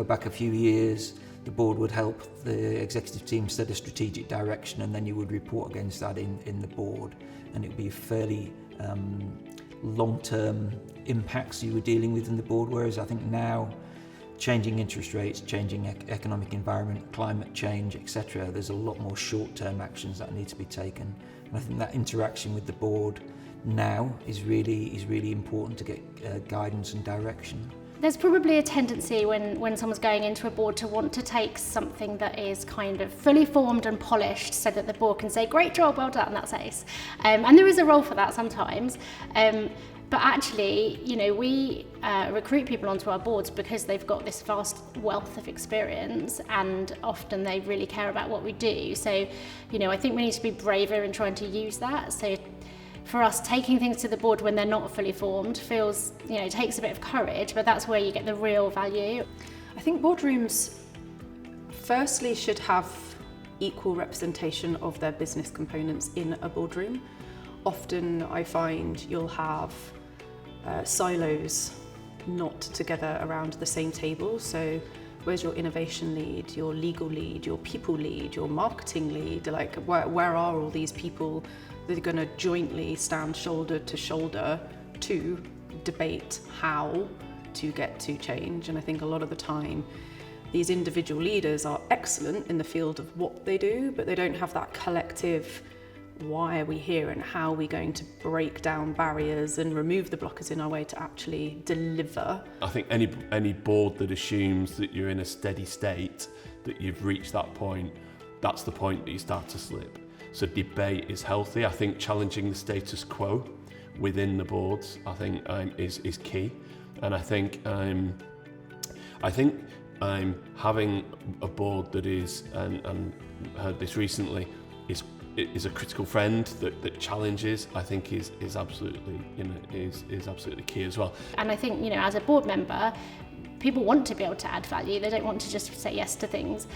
go back a few years, the board would help the executive team set a strategic direction, and then you would report against that in the board, and it would be fairly long-term impacts you were dealing with in the board, whereas I think now, changing interest rates, changing economic environment, climate change, etc., there's a lot more short-term actions that need to be taken. And I think that interaction with the board now is really important to get guidance and direction. There's probably a tendency when someone's going into a board to want to take something that is kind of fully formed and polished so that the board can say, great job, well done, that's ace. And there is a role for that sometimes. But actually, we recruit people onto our boards because they've got this vast wealth of experience, and often they really care about what we do. So, I think we need to be braver in trying to use that. So for us, taking things to the board when they're not fully formed feels, takes a bit of courage, but that's where you get the real value. I think boardrooms firstly should have equal representation of their business components in a boardroom. Often I find you'll have silos not together around the same table. So where's your innovation lead, your legal lead, your people lead, your marketing lead? Like where are all these people that are going to jointly stand shoulder to shoulder to debate how to get to change? And I think a lot of the time these individual leaders are excellent in the field of what they do, but they don't have that collective why are we here and how are we going to break down barriers and remove the blockers in our way to actually deliver. I think any board that assumes that you're in a steady state, that you've reached that point, that's the point that you start to slip. So debate is healthy. I think challenging the status quo within the boards, I think is key. And I think having a board that is, and heard this recently, is a critical friend that challenges, I think is absolutely is absolutely key as well. And I think as a board member, people want to be able to add value. They don't want to just say yes to things.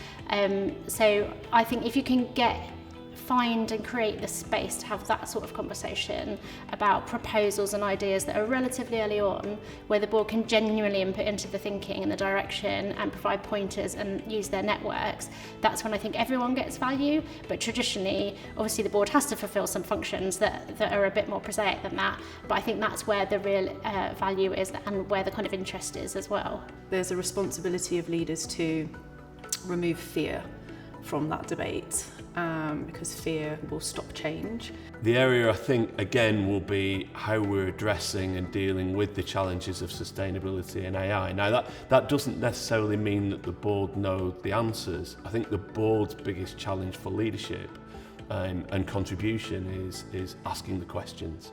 So I think if you can find and create the space to have that sort of conversation about proposals and ideas that are relatively early on, where the board can genuinely input into the thinking and the direction and provide pointers and use their networks, that's when I think everyone gets value. But traditionally, obviously the board has to fulfill some functions that are a bit more prosaic than that, but I think that's where the real value is and where the kind of interest is as well. There's a responsibility of leaders to remove fear from that debate, because fear will stop change. The area I think again will be how we're addressing and dealing with the challenges of sustainability and AI. Now that doesn't necessarily mean that the board know the answers. I think the board's biggest challenge for leadership and contribution is asking the questions.